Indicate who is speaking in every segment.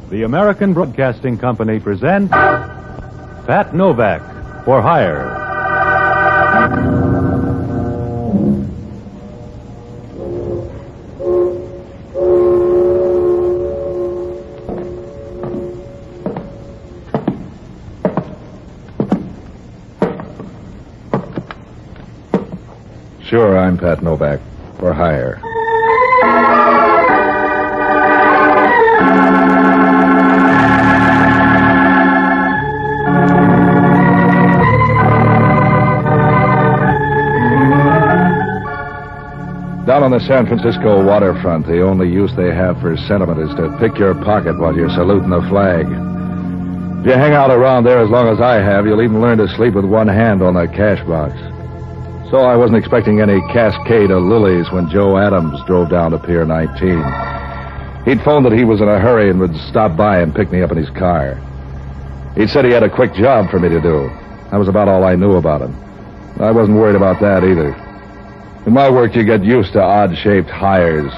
Speaker 1: The American Broadcasting Company presents Pat Novak for Hire.
Speaker 2: Sure, I'm Pat Novak for hire. Down on the San Francisco waterfront, the only use they have for sentiment is to pick your pocket while you're saluting the flag. If you hang out around there as long as I have, you'll even learn to sleep with one hand on the cash box. So I wasn't expecting any cascade of lilies when Joe Adams drove down to Pier 19. He'd phoned that he was in a hurry and would stop by and pick me up in his car. He'd said he had a quick job for me to do. That was about all I knew about him. I wasn't worried about that either. In my work, you get used to odd-shaped hires,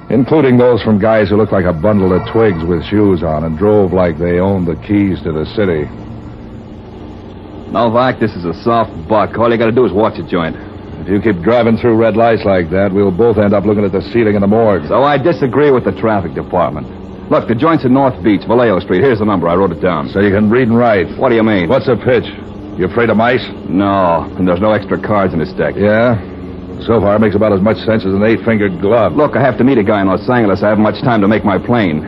Speaker 2: including those from guys who looked like a bundle of twigs with shoes on and drove like they owned the keys to the city.
Speaker 3: Novak, this is a soft buck. All you gotta do is watch the joint.
Speaker 2: If you keep driving through red lights like that, we'll both end up looking at the ceiling in the morgue.
Speaker 3: So I disagree with the traffic department. Look, the joint's in North Beach, Vallejo Street. Here's the number. I wrote it down.
Speaker 2: So you can read and write.
Speaker 3: What do you mean?
Speaker 2: What's the pitch? You afraid of mice?
Speaker 3: No, and there's no extra cards in this deck.
Speaker 2: Yeah? So far, it makes about as much sense as an 8-fingered glove.
Speaker 3: Look, I have to meet a guy in Los Angeles. I haven't much time to make my plane.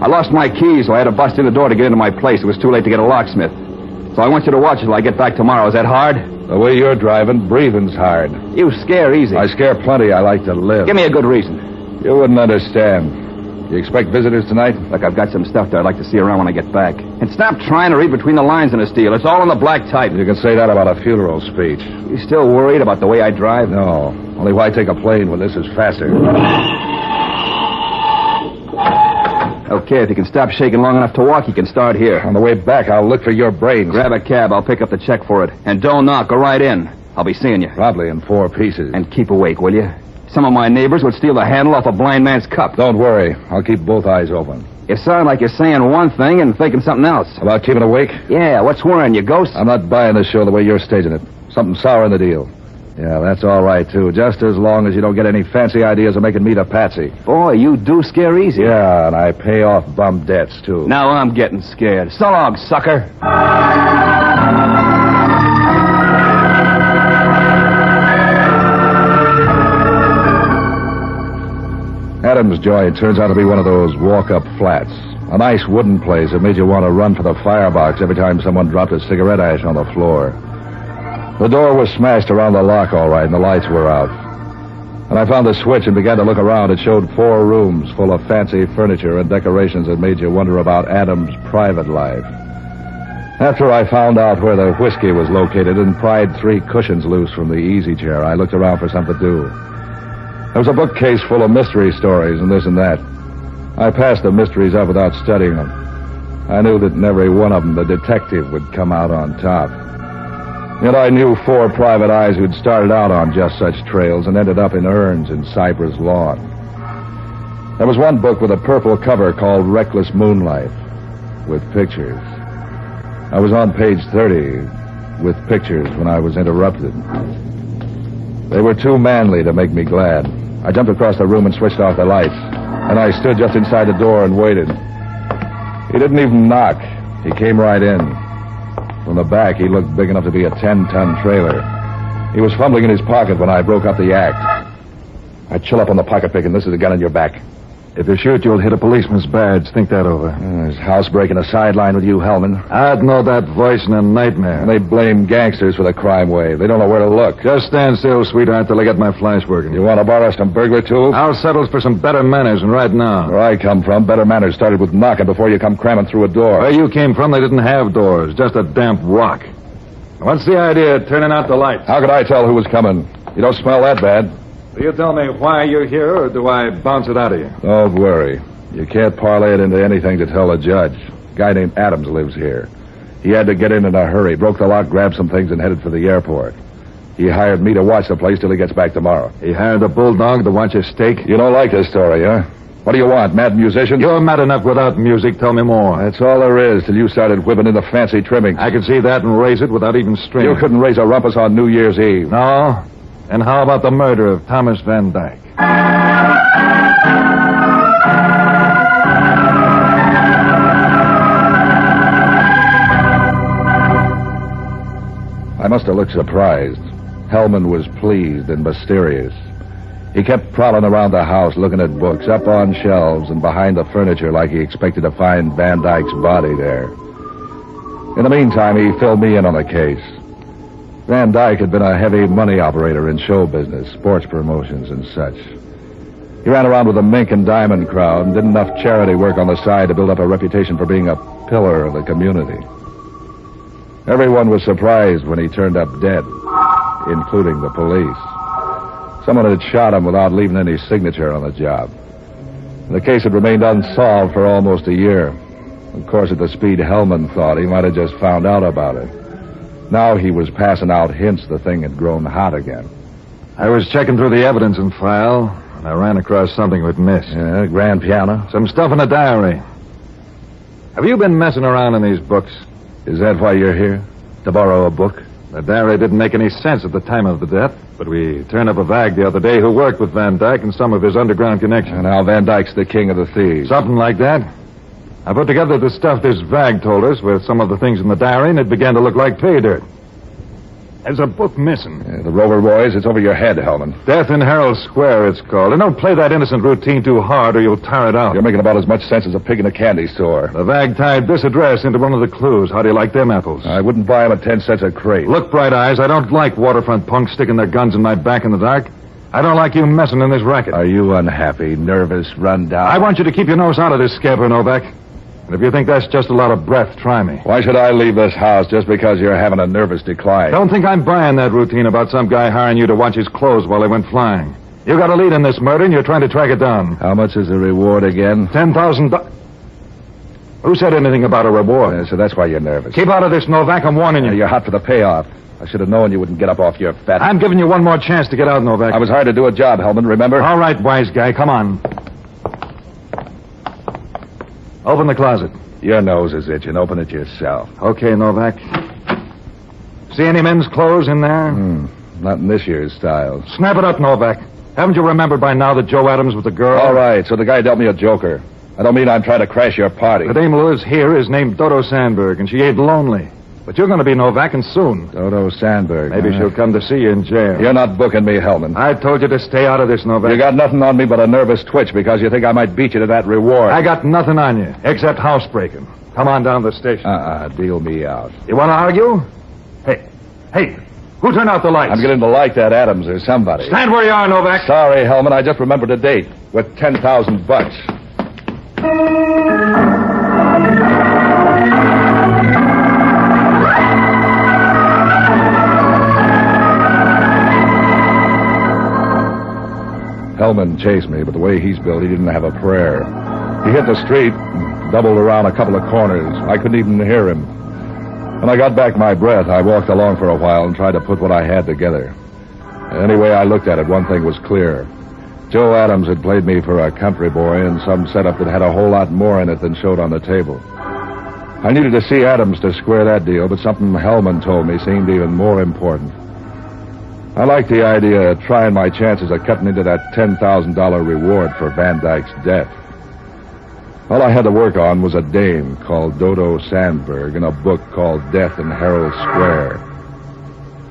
Speaker 3: I lost my keys, so I had to bust in the door to get into my place. It was too late to get a locksmith. So I want you to watch till I get back tomorrow. Is that hard?
Speaker 2: The way you're driving, breathing's hard.
Speaker 3: You scare easy.
Speaker 2: I scare plenty. I like to live.
Speaker 3: Give me a good reason.
Speaker 2: You wouldn't understand. You expect visitors tonight?
Speaker 3: Look, I've got some stuff that I'd like to see around when I get back. And stop trying to read between the lines in this deal. It's all in the black type.
Speaker 2: You can say that about a funeral speech.
Speaker 3: You still worried about the way I drive?
Speaker 2: No. Only why take a plane when this is faster?
Speaker 3: Okay, if you can stop shaking long enough to walk, you can start here.
Speaker 2: On the way back, I'll look for your brains.
Speaker 3: Grab a cab. I'll pick up the check for it. And don't knock. Go right in. I'll be seeing you.
Speaker 2: Probably in 4 pieces.
Speaker 3: And keep awake, will you? Some of my neighbors would steal the handle off a blind man's cup.
Speaker 2: Don't worry. I'll keep both eyes open.
Speaker 3: You sound like you're saying one thing and thinking something else.
Speaker 2: About keeping awake?
Speaker 3: Yeah, what's worrying you, ghost?
Speaker 2: I'm not buying this show the way you're staging it. Something sour in the deal. Yeah, that's all right, too. Just as long as you don't get any fancy ideas of making me the patsy.
Speaker 3: Boy, you do scare easy.
Speaker 2: Yeah, and I pay off bum debts, too.
Speaker 3: Now I'm getting scared. So long, sucker.
Speaker 2: Adams' joint turns out to be one of those walk-up flats. A nice wooden place that made you want to run for the firebox every time someone dropped a cigarette ash on the floor. The door was smashed around the lock all right, and the lights were out. When I found the switch and began to look around, it showed 4 rooms full of fancy furniture and decorations that made you wonder about Adams' private life. After I found out where the whiskey was located and pried 3 cushions loose from the easy chair, I looked around for something to do. There was a bookcase full of mystery stories and this and that. I passed the mysteries up without studying them. I knew that in every one of them the detective would come out on top. Yet I knew 4 private eyes who'd started out on just such trails and ended up in urns in Cypress Lawn. There was one book with a purple cover called Reckless Moonlight, with pictures. I was on page 30 with pictures when I was interrupted. They were too manly to make me glad. I jumped across the room and switched off the lights. And I stood just inside the door and waited. He didn't even knock. He came right in. From the back, he looked big enough to be a 10-ton trailer. He was fumbling in his pocket when I broke up the act. I chill up on the pocket pick, and this is a gun in your back.
Speaker 4: If you shoot, you'll hit a policeman's badge. Think that over.
Speaker 2: There's housebreaking a sideline with you, Hellman.
Speaker 4: I'd know that voice in a nightmare.
Speaker 2: And they blame gangsters for the crime wave. They don't know where to look.
Speaker 4: Just stand still, sweetheart, till I get my flash working.
Speaker 2: You want to borrow some burglar tools?
Speaker 4: I'll settle for some better manners, and right now.
Speaker 2: Where I come from, better manners started with knocking before you come cramming through a door.
Speaker 4: Where you came from, they didn't have doors. Just a damp rock. What's the idea of turning out the lights?
Speaker 2: How could I tell who was coming? You don't smell that bad.
Speaker 4: Do you tell me why you're here, or do I bounce it out of you?
Speaker 2: Don't worry. You can't parlay it into anything to tell a judge. A guy named Adams lives here. He had to get in a hurry, broke the lock, grabbed some things, and headed for the airport. He hired me to watch the place till he gets back tomorrow.
Speaker 4: He hired a bulldog to watch a steak?
Speaker 2: You don't like this story, huh? What do you want, mad musicians?
Speaker 4: You're mad enough without music. Tell me more.
Speaker 2: That's all there is till you started whipping in the fancy trimmings.
Speaker 4: I could see that and raise it without even stringing.
Speaker 2: You couldn't raise a rumpus on New Year's Eve.
Speaker 4: No? And how about the murder of Thomas Van Dyke?
Speaker 2: I must have looked surprised. Hellman was pleased and mysterious. He kept prowling around the house, looking at books, up on shelves and behind the furniture like he expected to find Van Dyke's body there. In the meantime, he filled me in on the case. Van Dyke had been a heavy money operator in show business, sports promotions and such. He ran around with the mink and diamond crowd and did enough charity work on the side to build up a reputation for being a pillar of the community. Everyone was surprised when he turned up dead, including the police. Someone had shot him without leaving any signature on the job. The case had remained unsolved for almost a year. Of course, at the speed Hellman thought, he might have just found out about it. Now he was passing out hints the thing had grown hot again.
Speaker 4: I was checking through the evidence and file, and I ran across something we'd missed.
Speaker 2: Yeah, grand piano.
Speaker 4: Some stuff in a diary. Have you been messing around in these books?
Speaker 2: Is that why you're here? To borrow a book?
Speaker 4: The diary didn't make any sense at the time of the death, but we turned up a vag the other day who worked with Van Dyke and some of his underground connections.
Speaker 2: And now Van Dyke's the king of the thieves.
Speaker 4: Something like that. I put together the stuff this vag told us with some of the things in the diary, and it began to look like pay dirt. There's a book missing.
Speaker 2: Yeah, the Rover Boys, it's over your head, Hellman.
Speaker 4: Death in Herald Square, it's called. And don't play that innocent routine too hard or you'll tire it out.
Speaker 2: You're making about as much sense as a pig in a candy store.
Speaker 4: The vag tied this address into one of the clues. How do you like them apples?
Speaker 2: I wouldn't buy them at 10 cents a crate.
Speaker 4: Look, Bright Eyes, I don't like waterfront punks sticking their guns in my back in the dark. I don't like you messing in this racket.
Speaker 2: Are you unhappy, nervous, run down?
Speaker 4: I want you to keep your nose out of this scamper, Novak. And if you think that's just a lot of breath, try me.
Speaker 2: Why should I leave this house just because you're having a nervous decline?
Speaker 4: Don't think I'm buying that routine about some guy hiring you to watch his clothes while he went flying. You got a lead in this murder, and you're trying to track it down.
Speaker 2: How much is the reward again?
Speaker 4: $10,000. Who said anything about a reward?
Speaker 2: Yeah, so that's why you're nervous.
Speaker 4: Keep out of this, Novak. I'm warning you.
Speaker 2: You're hot for the payoff. I should have known you wouldn't get up off your fat...
Speaker 4: I'm giving you one more chance to get out, Novak.
Speaker 2: I was hired to do a job, Hellman, remember?
Speaker 4: All right, wise guy. Come on. Open the closet.
Speaker 2: Your nose is itching. Open it yourself.
Speaker 4: Okay, Novak. See any men's clothes in there?
Speaker 2: Not in this year's style.
Speaker 4: Snap it up, Novak. Haven't you remembered by now that Joe Adams was the girl?
Speaker 2: All right, so the guy dealt me a joker. I don't mean I'm trying to crash your party.
Speaker 4: The dame who lives here is named Dodo Sandberg, and she ain't lonely. But you're going to be Novak, and soon.
Speaker 2: Dodo Sandberg.
Speaker 4: Maybe she'll come to see you in jail.
Speaker 2: You're not booking me, Hellman.
Speaker 4: I told you to stay out of this, Novak.
Speaker 2: You got nothing on me but a nervous twitch because you think I might beat you to that reward.
Speaker 4: I got nothing on you, except housebreaking. Come on down to the station.
Speaker 2: Deal me out.
Speaker 4: You want to argue? Hey, who turned out the lights?
Speaker 2: I'm getting to like that Adams or somebody.
Speaker 4: Stand where you are, Novak.
Speaker 2: Sorry, Hellman, I just remembered a date with $10,000. Hellman chased me, but the way he's built, he didn't have a prayer. He hit the street, doubled around a couple of corners. I couldn't even hear him. When I got back my breath, I walked along for a while and tried to put what I had together. Anyway, I looked at it. One thing was clear. Joe Adams had played me for a country boy in some setup that had a whole lot more in it than showed on the table. I needed to see Adams to square that deal, but something Hellman told me seemed even more important. I liked the idea of trying my chances of cutting into that $10,000 reward for Van Dyke's death. All I had to work on was a dame called Dodo Sandberg and a book called Death in Herald Square.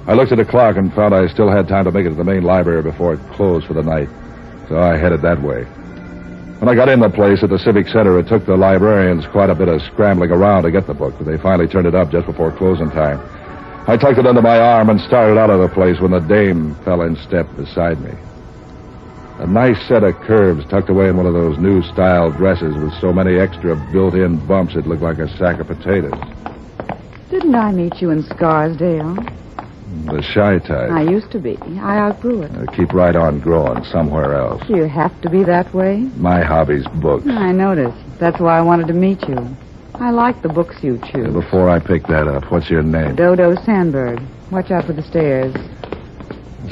Speaker 2: I looked at the clock and found I still had time to make it to the main library before it closed for the night, so I headed that way. When I got in the place at the Civic Center, it took the librarians quite a bit of scrambling around to get the book, but they finally turned it up just before closing time. I tucked it under my arm and started out of the place when the dame fell in step beside me. A nice set of curves tucked away in one of those new-style dresses with so many extra built-in bumps it looked like a sack of potatoes.
Speaker 5: Didn't I meet you in Scarsdale?
Speaker 2: The shy type.
Speaker 5: I used to be. I outgrew it.
Speaker 2: Keep right on growing somewhere else.
Speaker 5: Do you have to be that way?
Speaker 2: My hobby's books.
Speaker 5: I noticed. That's why I wanted to meet you. I like the books you choose.
Speaker 2: Before I pick that up, what's your name?
Speaker 5: Dodo Sandberg. Watch out for the stairs.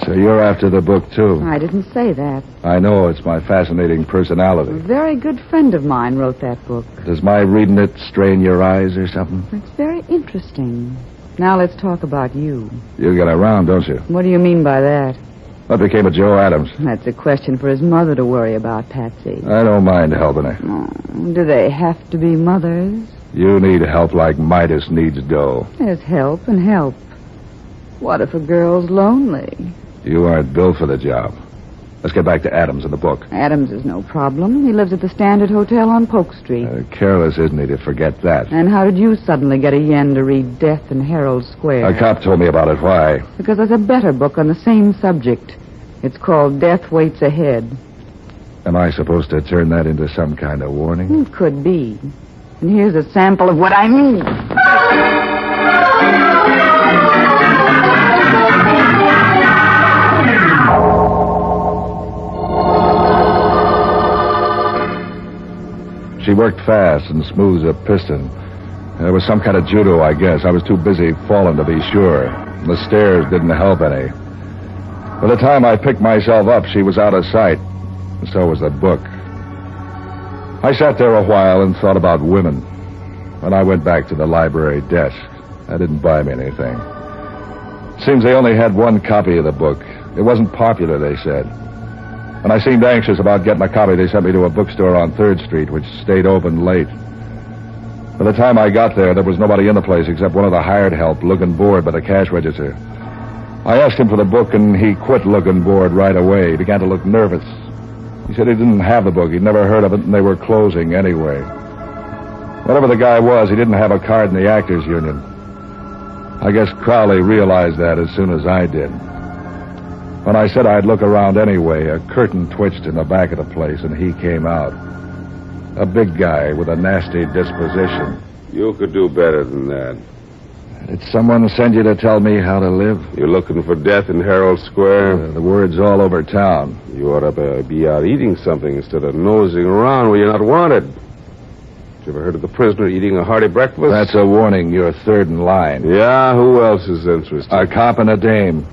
Speaker 2: So you're after the book, too.
Speaker 5: I didn't say that.
Speaker 2: I know it's my fascinating personality.
Speaker 5: A very good friend of mine wrote that book.
Speaker 2: Does my reading it strain your eyes or something?
Speaker 5: It's very interesting. Now let's talk about you.
Speaker 2: You get around, don't you?
Speaker 5: What do you mean by that?
Speaker 2: What became of Joe Adams?
Speaker 5: That's a question for his mother to worry about, Patsy.
Speaker 2: I don't mind helping her.
Speaker 5: Oh, do they have to be mothers?
Speaker 2: You need help like Midas needs dough.
Speaker 5: There's help and help. What if a girl's lonely?
Speaker 2: You aren't built for the job. Let's get back to Adams and the book.
Speaker 5: Adams is no problem. He lives at the Standard Hotel on Polk Street.
Speaker 2: Careless, isn't he, to forget that?
Speaker 5: And how did you suddenly get a yen to read Death in Herald Square?
Speaker 2: A cop told me about it. Why?
Speaker 5: Because there's a better book on the same subject. It's called Death Waits Ahead.
Speaker 2: Am I supposed to turn that into some kind of warning?
Speaker 5: It could be. And here's a sample of what I mean.
Speaker 2: She worked fast and smooth as a piston. There was some kind of judo, I guess. I was too busy falling to be sure. The stairs didn't help any. By the time I picked myself up, she was out of sight. And so was the book. I sat there a while and thought about women. When I went back to the library desk, I didn't buy me anything. Seems they only had one copy of the book. It wasn't popular, they said. When I seemed anxious about getting a copy, they sent me to a bookstore on 3rd Street, which stayed open late. By the time I got there was nobody in the place except one of the hired help looking bored by the cash register. I asked him for the book, and he quit looking bored right away. He began to look nervous. He said he didn't have the book. He'd never heard of it, and they were closing anyway. Whatever the guy was, he didn't have a card in the Actors Union. I guess Crowley realized that as soon as I did. When I said I'd look around anyway, a curtain twitched in the back of the place, and he came out. A big guy with a nasty disposition.
Speaker 6: You could do better than that.
Speaker 2: Did someone send you to tell me how to live?
Speaker 6: You're looking for death in Herald Square?
Speaker 2: The word's all over town.
Speaker 6: You ought to be out eating something instead of nosing around where you're not wanted. You ever heard of the prisoner eating a hearty breakfast?
Speaker 2: That's a warning. You're third in line.
Speaker 6: Yeah, who else is interested?
Speaker 2: A cop and a dame.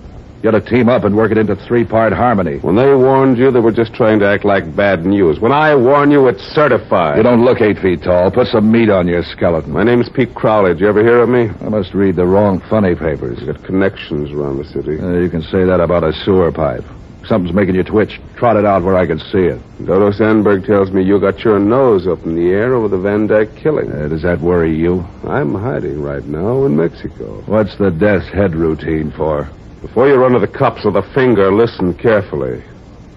Speaker 2: You ought to team up and work it into 3-part harmony.
Speaker 6: When they warned you, they were just trying to act like bad news. When I warn you, it's certified.
Speaker 2: You don't look 8 feet tall. Put some meat on your skeleton.
Speaker 6: My name's Pete Crowley. Did you ever hear of me?
Speaker 2: I must read the wrong funny papers.
Speaker 6: You got connections around the city.
Speaker 2: You can say that about a sewer pipe. Something's making you twitch. Trot it out where I can see it.
Speaker 6: Dodo Sandberg tells me you got your nose up in the air over the Van Dyke killing.
Speaker 2: Does that worry you?
Speaker 6: I'm hiding right now in Mexico.
Speaker 2: What's the death's head routine for?
Speaker 6: Before you run to the cops with a finger, listen carefully.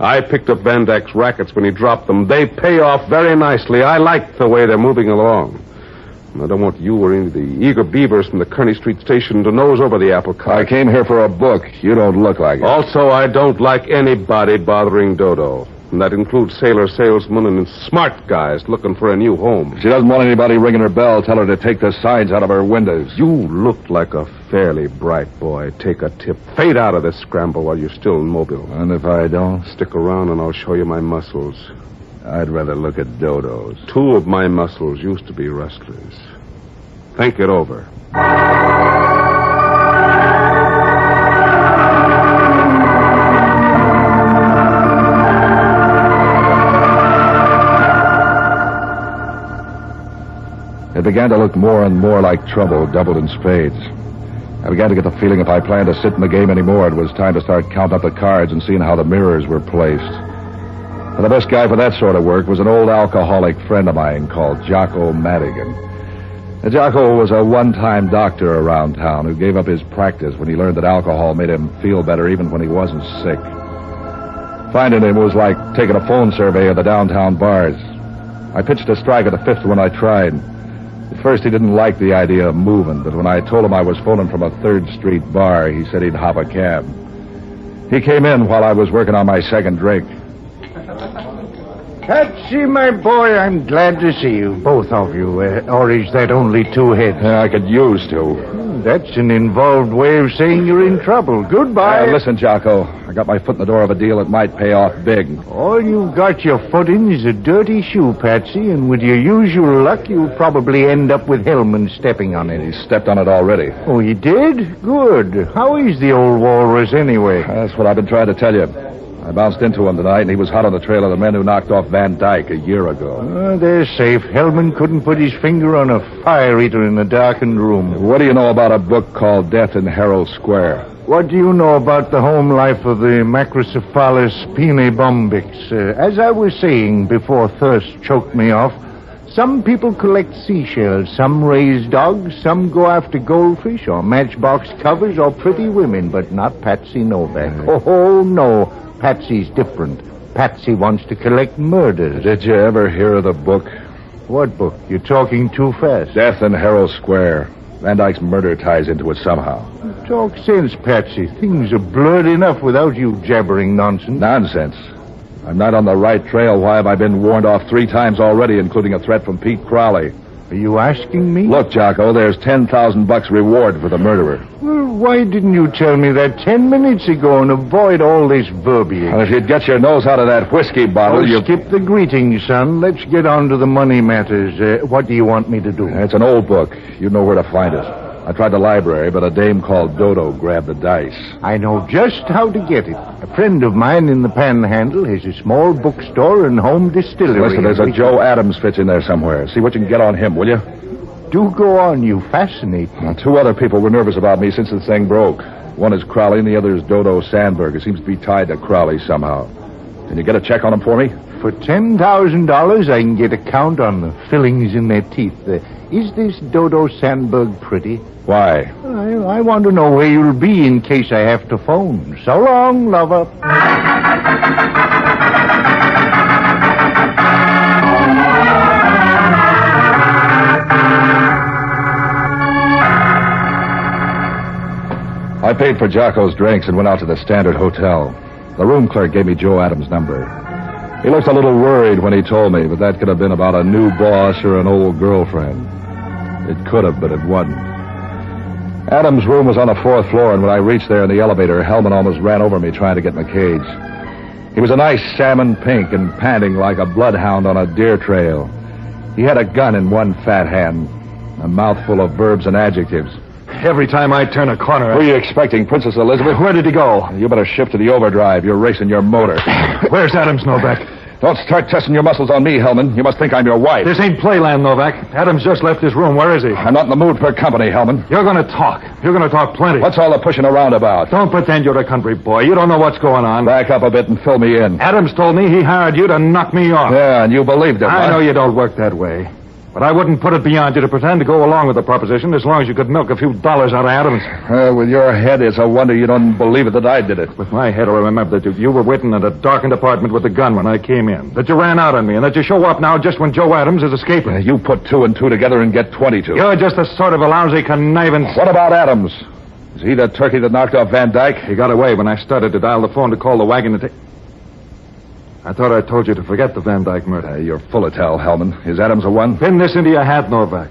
Speaker 6: I picked up Van Dyke's rackets when he dropped them. They pay off very nicely. I like the way they're moving along. And I don't want you or any of the eager beavers from the Kearney Street station to nose over the apple cart.
Speaker 2: I came here for a book. You don't look like it.
Speaker 6: Also, I don't like anybody bothering Dodo. And that includes sailor salesmen and smart guys looking for a new home.
Speaker 2: If she doesn't want anybody ringing her bell, tell her to take the signs out of her windows.
Speaker 6: You look like a fairly bright boy. Take a tip. Fade out of this scramble while you're still in Mobile.
Speaker 2: And if I don't?
Speaker 6: Stick around and I'll show you my muscles.
Speaker 2: I'd rather look at Dodo's.
Speaker 6: 2 of my muscles used to be wrestlers. Think it over.
Speaker 2: It began to look more and more like trouble, doubled in spades. I began to get the feeling if I planned to sit in the game anymore, it was time to start counting up the cards and seeing how the mirrors were placed. And the best guy for that sort of work was an old alcoholic friend of mine called Jocko Madigan. Jocko was a one-time doctor around town who gave up his practice when he learned that alcohol made him feel better even when he wasn't sick. Finding him was like taking a phone survey of the downtown bars. I pitched a strike at the 5th one I tried. At first, he didn't like the idea of moving, but when I told him I was phoning from a 3rd Street bar, he said he'd hop a cab. He came in while I was working on my second drink.
Speaker 7: Patsy, my boy, I'm glad to see you, both of you. Or is that only two heads?
Speaker 2: I could use to.
Speaker 7: That's an involved way of saying you're in trouble. Goodbye.
Speaker 2: Listen, Jocko. I got my foot in the door of a deal that might pay off big.
Speaker 7: All you've got your foot in is a dirty shoe, Patsy, and with your usual luck, you'll probably end up with Hellman stepping on it.
Speaker 2: He stepped on it already.
Speaker 7: Oh, he did? Good. How is the old walrus anyway?
Speaker 2: That's what I've been trying to tell you. I bounced into him tonight, and he was hot on the trail of the men who knocked off Van Dyke a year ago.
Speaker 7: They're safe. Hellman couldn't put his finger on a fire eater in a darkened room.
Speaker 2: What do you know about a book called Death in Herald Square?
Speaker 7: What do you know about the home life of the Macrocephalus pinebombix? As I was saying before thirst choked me off, some people collect seashells, some raise dogs, some go after goldfish or matchbox covers or pretty women, but not Patsy Novak. Oh, no. Patsy's different. Patsy wants to collect murders.
Speaker 2: Did you ever hear of the book?
Speaker 7: What book? You're talking too fast.
Speaker 2: Death in Herald Square. Van Dyke's murder ties into it somehow.
Speaker 7: Talk sense, Patsy. Things are blurred enough without you jabbering nonsense.
Speaker 2: Nonsense. I'm not on the right trail. Why have I been warned off 3 times already, including a threat from Pete Crowley?
Speaker 7: Are you asking me?
Speaker 2: Look, Jocko, there's $10,000 reward for the murderer.
Speaker 7: Well, why didn't you tell me that 10 minutes ago and avoid all this verbiage?
Speaker 2: Well, if you'd get your nose out of that whiskey bottle,
Speaker 7: skip the greetings, son. Let's get on to the money matters. What do you want me to do?
Speaker 2: It's an old book. You know where to find it. I tried the library, but a dame called Dodo grabbed the dice.
Speaker 7: I know just how to get it. A friend of mine in the Panhandle has a small bookstore and home distillery.
Speaker 2: Listen, there's a Joe Adams fits in there somewhere. See what you can get on him, will you?
Speaker 7: Do go on. You fascinate me.
Speaker 2: 2 other people were nervous about me since the thing broke. One is Crowley and the other is Dodo Sandberg. It seems to be tied to Crowley somehow. Can you get a check on them for me?
Speaker 7: For $10,000, I can get a count on the fillings in their teeth. Is this Dodo Sandberg pretty?
Speaker 2: Why?
Speaker 7: I want to know where you'll be in case I have to phone. So long, lover.
Speaker 2: I paid for Jocko's drinks and went out to the Standard Hotel. The room clerk gave me Joe Adams' number. He looked a little worried when he told me, but that could have been about a new boss or an old girlfriend. It could have, but it wasn't. Adams' room was on the 4th floor, and when I reached there in the elevator, Hellman almost ran over me trying to get in the cage. He was a nice salmon pink and panting like a bloodhound on a deer trail. He had a gun in one fat hand, a mouthful of verbs and adjectives.
Speaker 4: Every time I turn a corner...
Speaker 2: Who are you expecting, Princess Elizabeth?
Speaker 4: Where did he go?
Speaker 2: You better shift to the overdrive. You're racing your motor.
Speaker 4: Where's Adams, Novak?
Speaker 2: Don't start testing your muscles on me, Hellman. You must think I'm your wife.
Speaker 4: This ain't playland, Novak. Adams just left his room. Where is he?
Speaker 2: I'm not in the mood for company, Hellman.
Speaker 4: You're going to talk. You're going to talk plenty.
Speaker 2: What's all the pushing around about?
Speaker 4: Don't pretend you're a country boy. You don't know what's going on.
Speaker 2: Back up a bit and fill me in.
Speaker 4: Adams told me he hired you to knock me off.
Speaker 2: Yeah, and you believed him.
Speaker 4: I know you don't work that way. But I wouldn't put it beyond you to pretend to go along with the proposition as long as you could milk a few dollars out of Adams.
Speaker 2: With your head, it's a wonder you don't believe it that I did it.
Speaker 4: With my head, I remember that you were waiting in a darkened apartment with a gun when I came in. That you ran out on me, and that you show up now just when Joe Adams is escaping.
Speaker 2: You put 2 and 2 together and get 22.
Speaker 4: You're just a sort of a lousy connivance.
Speaker 2: What about Adams? Is he the turkey that knocked off Van Dyke?
Speaker 4: He got away when I started to dial the phone to call the wagon to take... I thought I told you to forget the Van Dyke murder.
Speaker 2: You're full of tell, Hellman. Is Adams a one?
Speaker 4: Pin this into your hat, Novak.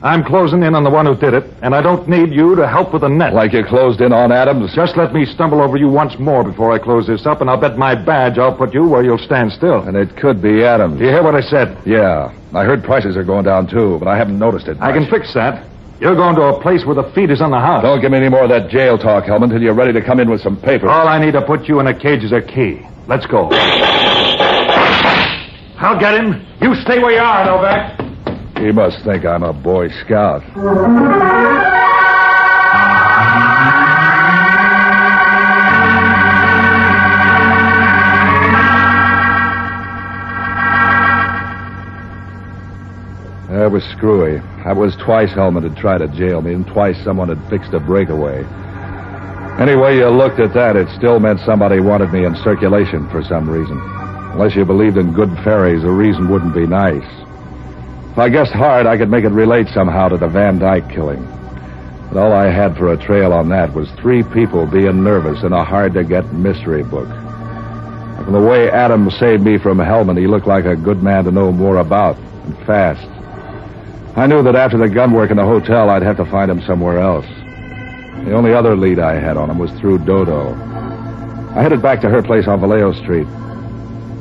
Speaker 4: I'm closing in on the one who did it, and I don't need you to help with the net.
Speaker 2: Like you closed in on Adams?
Speaker 4: Just let me stumble over you once more before I close this up, and I'll bet my badge I'll put you where you'll stand still.
Speaker 2: And it could be Adams.
Speaker 4: Do you hear what I said?
Speaker 2: Yeah. I heard prices are going down, too, but I haven't noticed it much.
Speaker 4: I can fix that. You're going to a place where the feet is on the house.
Speaker 2: Don't give me any more of that jail talk, Hellman, till you're ready to come in with some papers.
Speaker 4: All I need to put you in a cage is a key. Let's go. I'll get him. You stay where you are, Novak.
Speaker 2: He must think I'm a Boy Scout. That was screwy. That was twice Hellman had tried to jail me, and twice someone had fixed a breakaway. Any way you looked at that, it still meant somebody wanted me in circulation for some reason. Unless you believed in good fairies, the reason wouldn't be nice. If I guessed hard, I could make it relate somehow to the Van Dyke killing. But all I had for a trail on that was 3 people being nervous in a hard-to-get mystery book. From the way Adams saved me from Hellman, he looked like a good man to know more about, and fast. I knew that after the gun work in the hotel, I'd have to find him somewhere else. The only other lead I had on him was through Dodo. I headed back to her place on Vallejo Street.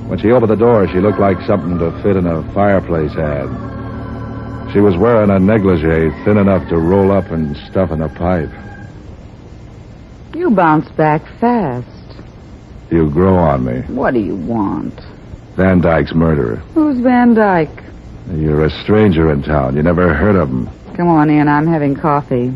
Speaker 2: When she opened the door, she looked like something to fit in a fireplace ad. She was wearing a negligee thin enough to roll up and stuff in a pipe.
Speaker 5: You bounced back fast.
Speaker 2: You grow on me.
Speaker 5: What do you want?
Speaker 2: Van Dyke's murderer.
Speaker 5: Who's Van Dyke?
Speaker 2: You're a stranger in town. You never heard of him.
Speaker 5: Come on in. I'm having coffee.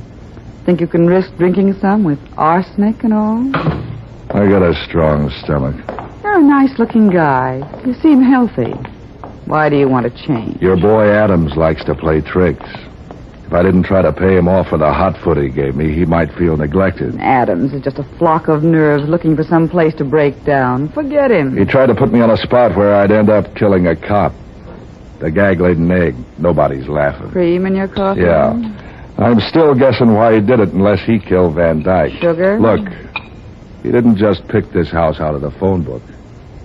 Speaker 5: Think you can risk drinking some with arsenic and all?
Speaker 2: I got a strong stomach.
Speaker 5: You're a nice-looking guy. You seem healthy. Why do you want to change?
Speaker 2: Your boy Adams likes to play tricks. If I didn't try to pay him off for the hot foot he gave me, he might feel neglected.
Speaker 5: Adams is just a flock of nerves looking for some place to break down. Forget him.
Speaker 2: He tried to put me on a spot where I'd end up killing a cop. The gag laid an egg. Nobody's laughing.
Speaker 5: Cream in your coffee?
Speaker 2: Yeah. I'm still guessing why he did it unless he killed Van Dyke.
Speaker 5: Sugar?
Speaker 2: Look, he didn't just pick this house out of the phone book.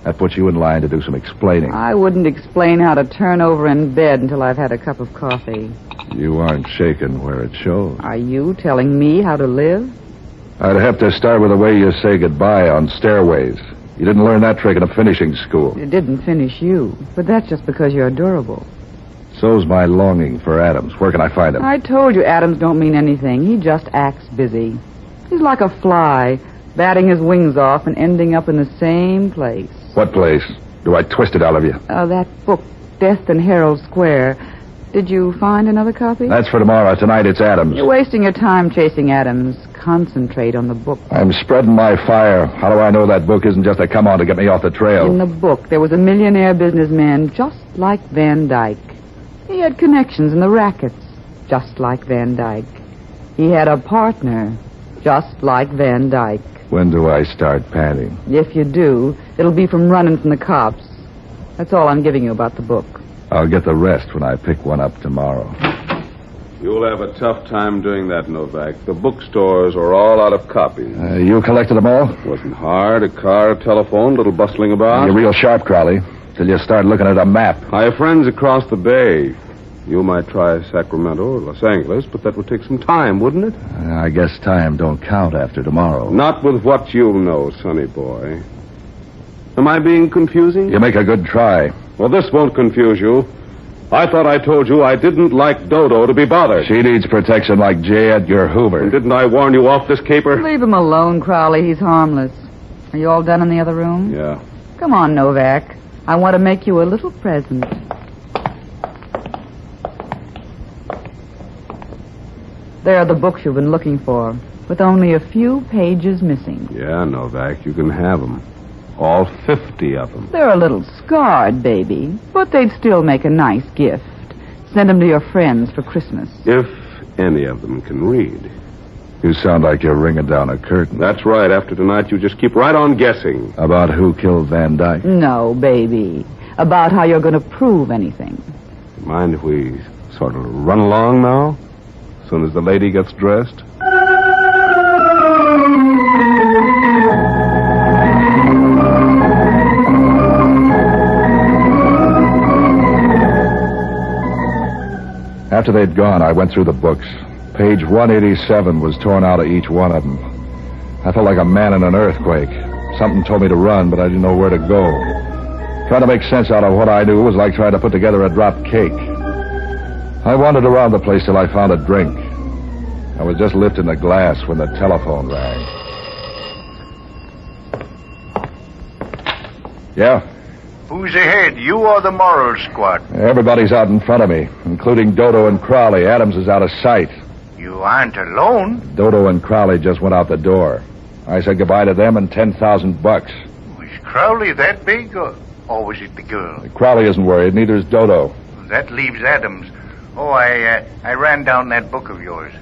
Speaker 2: That puts you in line to do some explaining.
Speaker 5: I wouldn't explain how to turn over in bed until I've had a cup of coffee.
Speaker 2: You aren't shaken where it shows.
Speaker 5: Are you telling me how to live?
Speaker 2: I'd have to start with the way you say goodbye on stairways. You didn't learn that trick in a finishing school.
Speaker 5: It didn't finish you, but that's just because you're adorable.
Speaker 2: So's my longing for Adams. Where can I find him?
Speaker 5: I told you Adams don't mean anything. He just acts busy. He's like a fly, batting his wings off and ending up in the same place.
Speaker 2: What place? Do I twist it out of you?
Speaker 5: That book, Death in Herald Square. Did you find another copy?
Speaker 2: That's for tomorrow. Tonight it's Adams.
Speaker 5: You're wasting your time chasing Adams. Concentrate on the book.
Speaker 2: I'm spreading my fire. How do I know that book isn't just a come-on to get me off the trail?
Speaker 5: In the book, there was a millionaire businessman just like Van Dyke. He had connections in the rackets, just like Van Dyke. He had a partner, just like Van Dyke.
Speaker 2: When do I start panting?
Speaker 5: If you do, it'll be from running from the cops. That's all I'm giving you about the book.
Speaker 2: I'll get the rest when I pick one up tomorrow.
Speaker 6: You'll have a tough time doing that, Novak. The bookstores are all out of copies.
Speaker 2: You collected them all?
Speaker 6: Wasn't hard. A car, a telephone, little bustling about.
Speaker 2: You're real sharp, Crowley. Till you start looking at a map.
Speaker 6: I have friends across the bay. You might try Sacramento or Los Angeles, but that would take some time, wouldn't it?
Speaker 2: I guess time don't count after tomorrow.
Speaker 6: Not with what you know, sonny boy. Am I being confusing?
Speaker 2: You make a good try.
Speaker 6: Well, this won't confuse you. I thought I told you I didn't like Dodo to be bothered.
Speaker 2: She needs protection like J. Edgar Hoover.
Speaker 6: And didn't I warn you off this caper?
Speaker 5: Leave him alone, Crowley. He's harmless. Are you all done in the other room?
Speaker 6: Yeah.
Speaker 5: Come on, Novak. I want to make you a little present. There are the books you've been looking for, with only a few pages missing.
Speaker 6: Yeah, Novak, you can have them. All 50 of them.
Speaker 5: They're a little scarred, baby, but they'd still make a nice gift. Send them to your friends for Christmas.
Speaker 6: If any of them can read.
Speaker 2: You sound like you're ringing down a curtain.
Speaker 6: That's right. After tonight, you just keep right on guessing.
Speaker 2: About who killed Van Dyke?
Speaker 5: No, baby. About how you're going to prove anything.
Speaker 6: Mind if we sort of run along now? As soon as the lady gets dressed?
Speaker 2: After they'd gone, I went through the books. Page 187 was torn out of each one of them. I felt like a man in an earthquake. Something told me to run, but I didn't know where to go. Trying to make sense out of what I knew was like trying to put together a dropped cake. I wandered around the place till I found a drink. I was just lifting the glass when the telephone rang. Yeah?
Speaker 7: Who's ahead, you or the moral squad?
Speaker 2: Everybody's out in front of me, including Dodo and Crowley. Adams is out of sight.
Speaker 7: You aren't alone.
Speaker 2: Dodo and Crowley just went out the door. I said goodbye to them and $10,000.
Speaker 7: Was Crowley that big, or was it the girl?
Speaker 2: Crowley isn't worried, neither is Dodo.
Speaker 7: That leaves Adams. Oh, I ran down that book of yours.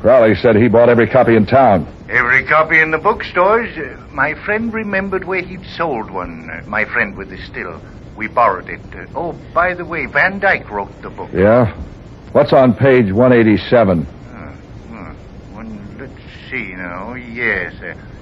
Speaker 2: Crowley said he bought every copy in town.
Speaker 7: Every copy in the bookstores. My friend remembered where he'd sold one. My friend with the still. We borrowed it. Oh, by the way, Van Dyke wrote the book.
Speaker 2: Yeah? What's on page 187?
Speaker 7: Let's see now. Yes.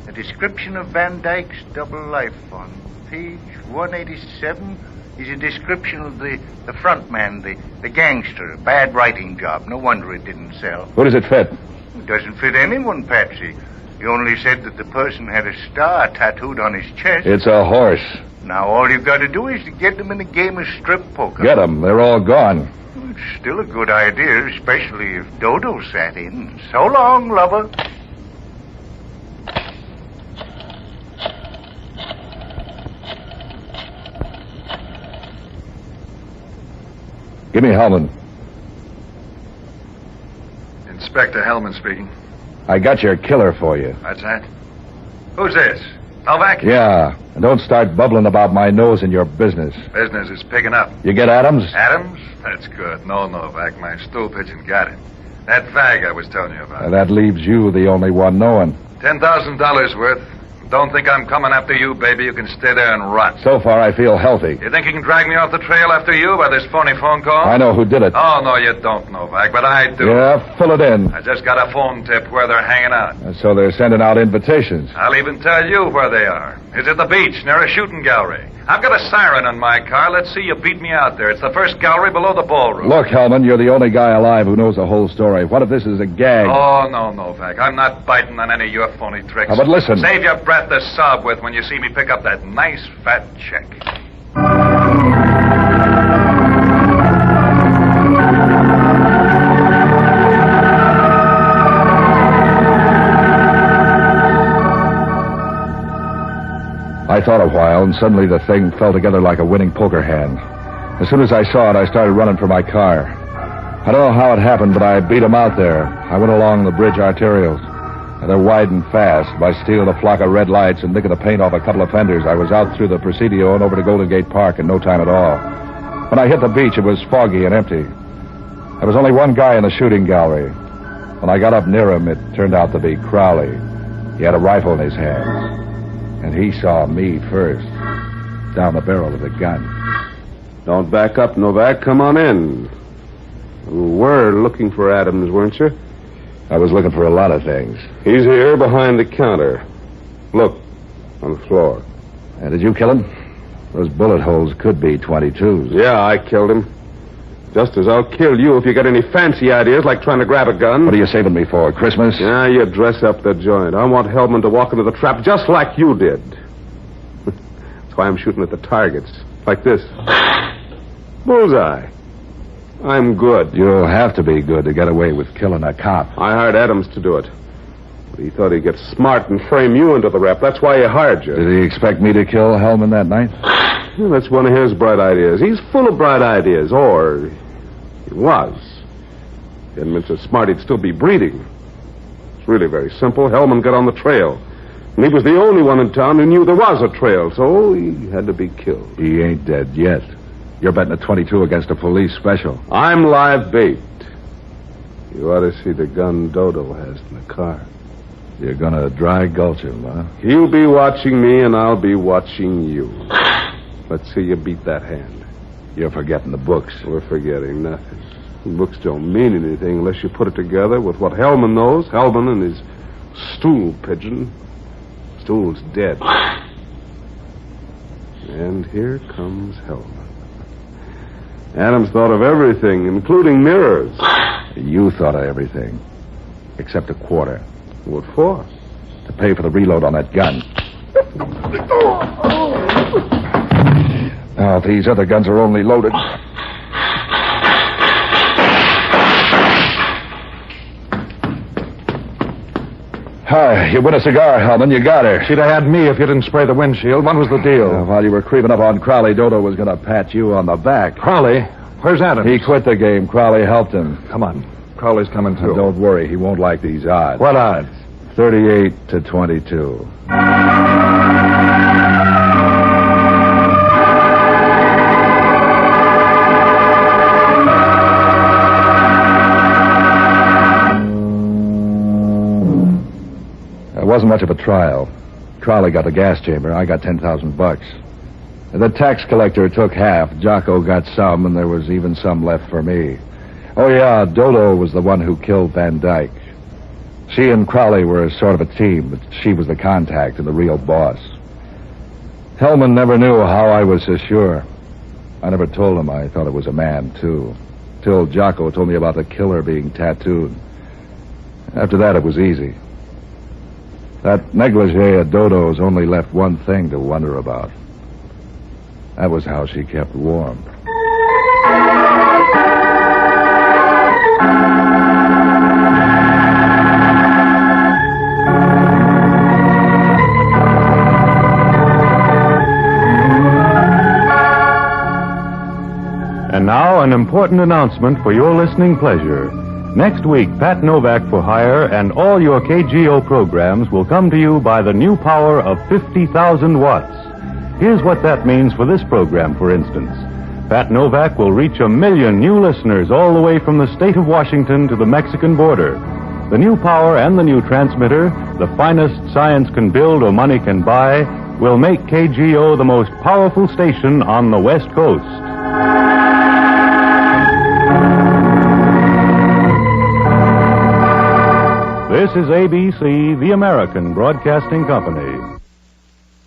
Speaker 7: A description of Van Dyke's double life on page 187 is a description of the front man, the gangster. A bad writing job. No wonder it didn't sell.
Speaker 2: Who does it fit?
Speaker 7: It doesn't fit anyone, Patsy. He only said that the person had a star tattooed on his chest.
Speaker 2: It's a horse.
Speaker 7: Now all you've got to do is to get them in a game of strip poker.
Speaker 2: Get them. They're all gone.
Speaker 7: It's still a good idea, especially if Dodo sat in. So long, lover.
Speaker 2: Give me Hellman.
Speaker 4: Inspector Hellman speaking.
Speaker 2: I got your killer for you.
Speaker 4: That's that. Who's this? Novak?
Speaker 2: Yeah, and don't start bubbling about my nose in your business.
Speaker 4: Business is picking up.
Speaker 2: You get Adams?
Speaker 4: Adams? That's good. No, Novak. My stool pigeon got him. That fag I was telling you about.
Speaker 2: That leaves you the only one knowing.
Speaker 4: $10,000 worth. Don't think I'm coming after you, baby. You can stay there and rot.
Speaker 2: So far, I feel healthy.
Speaker 4: You think you can drag me off the trail after you by this phony phone call?
Speaker 2: I know who did it.
Speaker 4: Oh, no, you don't, Novak, but I do.
Speaker 2: Yeah, fill it in.
Speaker 4: I just got a phone tip where they're hanging out.
Speaker 2: So they're sending out invitations.
Speaker 4: I'll even tell you where they are. It's at the beach near a shooting gallery. I've got a siren on my car. Let's see you beat me out there. It's the first gallery below the ballroom.
Speaker 2: Look, Hellman, you're the only guy alive who knows the whole story. What if this is a gag?
Speaker 4: Oh, no, Novak. I'm not biting on any of your phony tricks.
Speaker 2: But listen.
Speaker 4: Save your breath to sob with when you see me pick up that nice fat check.
Speaker 2: I thought a while, and suddenly the thing fell together like a winning poker hand. As soon as I saw it, I started running for my car. I don't know how it happened, but I beat them out there. I went along the bridge arterials. And they're wide and fast. By stealing a flock of red lights and nicking the paint off a couple of fenders, I was out through the Presidio and over to Golden Gate Park in no time at all. When I hit the beach, it was foggy and empty. There was only one guy in the shooting gallery. When I got up near him, it turned out to be Crowley. He had a rifle in his hands. And he saw me first, down the barrel of the gun.
Speaker 6: Don't back up, Novak. Come on in. You were looking for Adams, weren't you?
Speaker 2: I was looking for a lot of things.
Speaker 6: He's here behind the counter. Look, on the floor.
Speaker 2: And did you kill him? Those bullet holes could be 22s.
Speaker 6: Yeah, I killed him. Just as I'll kill you if you get any fancy ideas like trying to grab a gun.
Speaker 2: What are you saving me for, Christmas?
Speaker 6: Yeah, you dress up the joint. I want Hellman to walk into the trap just like you did. That's why I'm shooting at the targets. Like this. Bullseye. I'm good.
Speaker 2: You'll have to be good to get away with killing a cop.
Speaker 6: I hired Adams to do it. But he thought he'd get smart and frame you into the rep. That's why he hired you.
Speaker 2: Did he expect me to kill Hellman that night?
Speaker 6: Well, that's one of his bright ideas. He's full of bright ideas. Or he was. He hadn't been so smart he'd still be breeding. It's really very simple. Hellman got on the trail. And he was the only one in town who knew there was a trail, so he had to be killed.
Speaker 2: He ain't dead yet. You're betting a 22 against a police special.
Speaker 6: I'm live bait. You ought to see the gun Dodo has in the car.
Speaker 2: You're gonna dry gulch him, huh?
Speaker 6: He'll be watching me, and I'll be watching you. Let's see you beat that hand.
Speaker 2: You're forgetting the books.
Speaker 6: We're forgetting nothing. The books don't mean anything unless you put it together with what Hellman knows. Hellman and his stool pigeon. Stool's dead. And here comes Hellman. Adams thought of everything, including mirrors.
Speaker 2: You thought of everything. Except a quarter.
Speaker 6: What for?
Speaker 2: To pay for the reload on that gun. Now, these other guns are only loaded. Hi, you win a cigar, Hellman. You got her.
Speaker 4: She'd have had me if you didn't spray the windshield. What was the deal?
Speaker 2: While you were creeping up on Crowley, Dodo was going to pat you on the back.
Speaker 4: Crowley? Where's Adams?
Speaker 2: He quit the game. Crowley helped him.
Speaker 4: Come on. Crowley's coming, too.
Speaker 2: Don't worry. He won't like these odds.
Speaker 4: What odds?
Speaker 2: 38 to 22. It wasn't much of a trial. Crowley got the gas chamber. I got $10,000. The tax collector took half. Jocko got some, and there was even some left for me. Oh, yeah, Dodo was the one who killed Van Dyke. She and Crowley were sort of a team, but she was the contact and the real boss. Hellman never knew how I was so sure. I never told him I thought it was a man, too. Till Jocko told me about the killer being tattooed. After that, it was easy. That negligee of Dodo's only left one thing to wonder about. That was how she kept warm.
Speaker 1: And now, an important announcement for your listening pleasure. Next week, Pat Novak for Hire and all your KGO programs will come to you by the new power of 50,000 watts. Here's what that means for this program, for instance. Pat Novak will reach 1 million new listeners all the way from the state of Washington to the Mexican border. The new power and the new transmitter, the finest science can build or money can buy, will make KGO the most powerful station on the West Coast. This is ABC, the American Broadcasting Company.